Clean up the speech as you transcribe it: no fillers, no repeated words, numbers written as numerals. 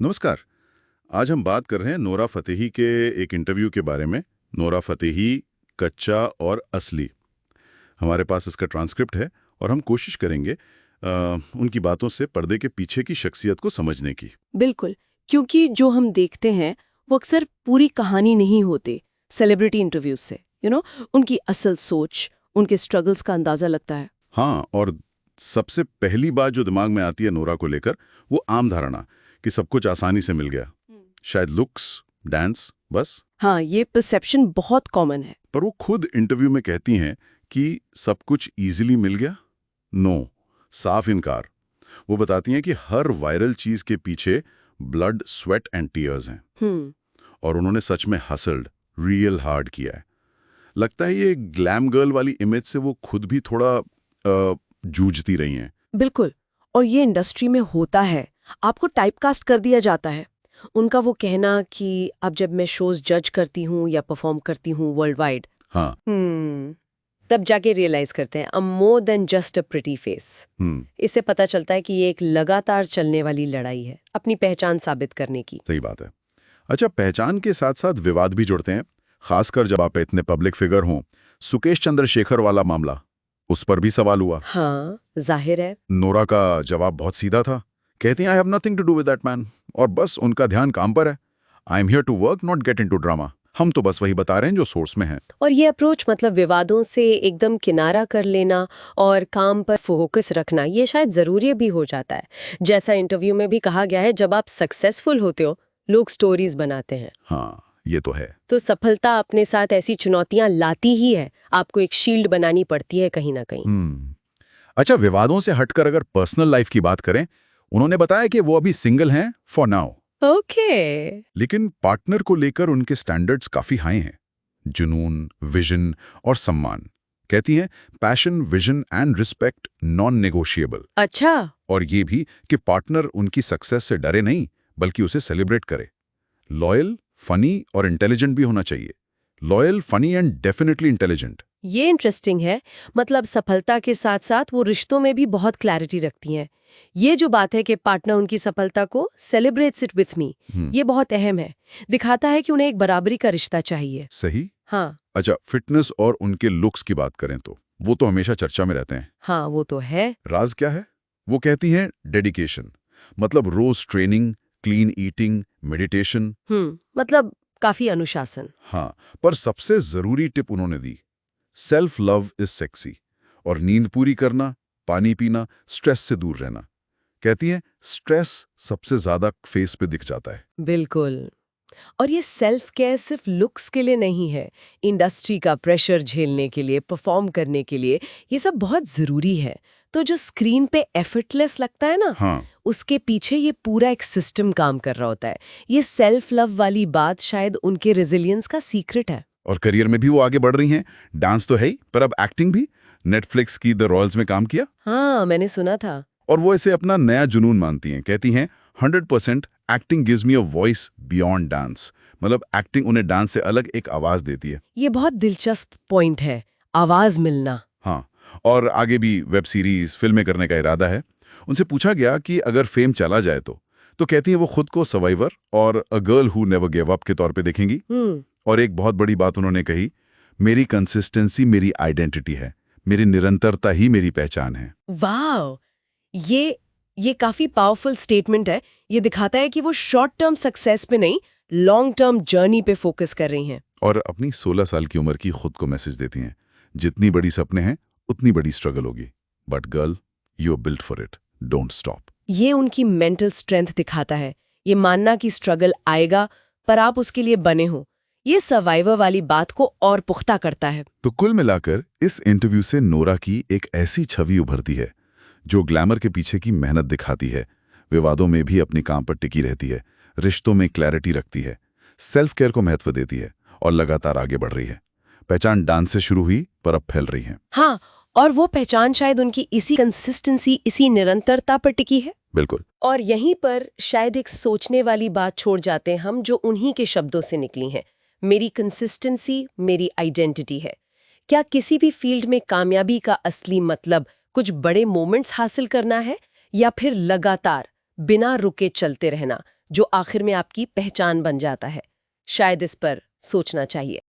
नमस्कार। आज हम बात कर रहे हैं नोरा फतेही के एक इंटरव्यू के बारे में। नोरा फतेही, कच्चा और असली। हमारे पास इसका ट्रांसक्रिप्ट है और हम कोशिश करेंगे उनकी बातों से पर्दे के पीछे की शख्सियत को समझने की। बिल्कुल, क्योंकि जो हम देखते हैं वो अक्सर पूरी कहानी नहीं होती। सेलिब्रिटी इंटरव्यूज से उनकी असल सोच, उनके स्ट्रगल्स का अंदाजा लगता है। हाँ, और सबसे पहली बात जो दिमाग में आती है नोरा को लेकर, वो आम धारणा कि सब कुछ आसानी से मिल गया। शायद लुक्स, डांस, बस। हाँ, ये परसेप्शन बहुत कॉमन है। पर वो खुद इंटरव्यू में कहती हैं कि सब कुछ इजीली मिल गया। नो, साफ इनकार। वो बताती हैं कि हर वायरल चीज के पीछे ब्लड, स्वेट एंड टीयर्स हैं और उन्होंने सच में हसल्ड, रियल हार्ड किया है। लगता है ये ग्लैम गर्ल वाली इमेज से वो खुद भी थोड़ा जूझती रही हैं। बिल्कुल, और ये इंडस्ट्री में होता है। आपको टाइपकास्ट कर दिया जाता है। उनका वो कहना कि अब जब मैं शोज जज करती हूँ या परफॉर्म करती हूँ वर्ल्ड वाइड, हाँ। तब जाके रियलाइज करते हैं I'm more than just a pretty face। इससे पता चलता है कि ये एक लगातार चलने वाली लड़ाई है अपनी पहचान साबित करने की। सही बात है। अच्छा, पहचान के साथ साथ विवाद भी जुड़ते हैं, खासकर जब आप इतने पब्लिक फिगर हों। सुकेश चंद्रशेखर वाला मामला, उस पर भी सवाल हुआ। हाँ, जाहिर है। नोरा का जवाब बहुत सीधा था। कहती हैं I have nothing to do with that man, और बस उनका ध्यान काम पर है। I am here to work, not get into drama. हम तो बस वही बता रहे हैं जो सोर्स में है। और ये अप्रोच, मतलब विवादों से एकदम किनारा कर लेना और काम पर फोकस रखना, ये शायद जरूरी भी हो जाता है। जैसा इंटरव्यू में भी कहा गया है, जब आप सक्सेसफुल होते हो लोग स्टोरीज बनाते हैं। हाँ, ये तो है। तो सफलता अपने साथ ऐसी चुनौतियां लाती ही है। आपको एक शील्ड बनानी पड़ती है कहीं ना कहीं। अच्छा, विवादों से हटकर अगर पर्सनल लाइफ की बात करें, उन्होंने बताया कि वो अभी सिंगल हैं फॉर नाउ। ओके। लेकिन पार्टनर को लेकर उनके स्टैंडर्ड्स काफी हाई हैं। जुनून, विजन और सम्मान। कहती हैं passion, vision and respect non negotiable. अच्छा। और ये भी कि पार्टनर उनकी सक्सेस से डरे नहीं, बल्कि उसे सेलिब्रेट करे। लॉयल, फनी और इंटेलिजेंट भी होना चाहिए। Loyal, funny and definitely intelligent. ये इंटरेस्टिंग है। मतलब सफलता के साथ साथ वो रिश्तों में भी बहुत क्लैरिटी रखती हैं। ये जो बात है कि पार्टनर उनकी सफलता को सेलिब्रेट्स इट विथ मी, ये बहुत अहम है। दिखाता है कि उन्हें एक बराबरी का रिश्ता चाहिए। सही। हाँ। अच्छा, फिटनेस और उनके लुक्स की बात करें तो वो तो हमेशा चर्चा में रहते हैं। हाँ, वो तो है। राज क्या है? वो कहती हैं डेडिकेशन। मतलब रोज ट्रेनिंग, क्लीन ईटिंग, मेडिटेशन। मतलब काफी अनुशासन। हाँ, पर सबसे जरूरी टिप उन्होंने दी, सेल्फ लव इज सेक्सी। और नींद पूरी करना, पानी पीना, स्ट्रेस से दूर रहना। कहती हैं स्ट्रेस सबसे ज्यादा फेस पे दिख जाता है। बिल्कुल। और ये सेल्फ केयर सिर्फ लुक्स के लिए नहीं है। इंडस्ट्री का प्रेशर झेलने के लिए, परफॉर्म करने के लिए ये सब बहुत जरूरी है। तो जो स्क्रीन पे एफर्टलेस लगता है ना, हाँ। उसके पीछे ये पूरा एक सिस्टम काम कर रहा होता है। ये सेल्फ लव वाली बात शायद उनके रेजिलियंस का सीक्रेट है। और करियर में भी वो आगे बढ़ रही हैं। डांस तो है ही, पर अब एक्टिंग भी। नेटफ्लिक्स की द रॉयल्स में काम किया। हाँ, मैंने सुना था। और वो इसे अपना नया जुनून मानती हैं। कहती हैं 100% acting gives me a voice beyond dance. मतलब एक्टिंग उन्हें डांस से अलग एक आवाज देती है। ये बहुत दिलचस्प पॉइंट है, आवाज मिलना। हाँ, और आगे भी वेब सीरीज, फिल्में करने का इरादा है। उनसे पूछा गया कि अगर फेम चला जाए तो कहती हैं वो खुद को सर्वाइवर और a girl who never give up के तौर पे देखेंगी। और एक बहुत बड़ी बात उन्होंने कही, मेरी कंसिस्टेंसी मेरी आइडेंटिटी है, मेरी निरंतरता ही मेरी पहचान है। वाह, ये काफी पावरफुल स्टेटमेंट है। ये दिखाता है कि वो शॉर्ट टर्म सक्सेस पे नहीं, लॉन्ग टर्म जर्नी पे फोकस कर रही हैं। और अपनी 16 साल की उम्र की खुद को मैसेज देती हैं, जितनी बड़ी सपने हैं उतनी बड़ी स्ट्रगल होगी, but girl you are built for it, don't stop. ये उनकी मेंटल स्ट्रेंथ दिखाता है। ये मानना कि स्ट्रगल आएगा पर आप उसके लिए बने हो, ये सर्वाइवर वाली बात को और पुख्ता करता है। तो कुल मिलाकर इस इंटरव्यू से नोरा की एक ऐसी छवि उभरती है जो ग्लैमर के पीछे की मेहनत दिखाती है, विवादों में भी अपनी काम पर टिकी रहती है, रिश्तों में क्लैरिटी रखती है, सेल्फ केयर को महत्व देती है और लगातार आगे बढ़ रही है। पहचान डांस से शुरू हुई पर अब फैल रही है। हाँ, और वो पहचान शायद उनकी इसी कंसिस्टेंसी, इसी निरंतरता पर टिकी है। बिल्कुल। और यहीं पर शायद एक सोचने वाली बात छोड़ जाते हैं हम, जो उन्हीं के शब्दों से निकली है। मेरी कंसिस्टेंसी मेरी आइडेंटिटी है। क्या किसी भी फील्ड में कामयाबी का असली मतलब कुछ बड़े मोमेंट्स हासिल करना है, या फिर लगातार बिना रुके चलते रहना, जो आखिर में आपकी पहचान बन जाता है। शायद इस पर सोचना चाहिए।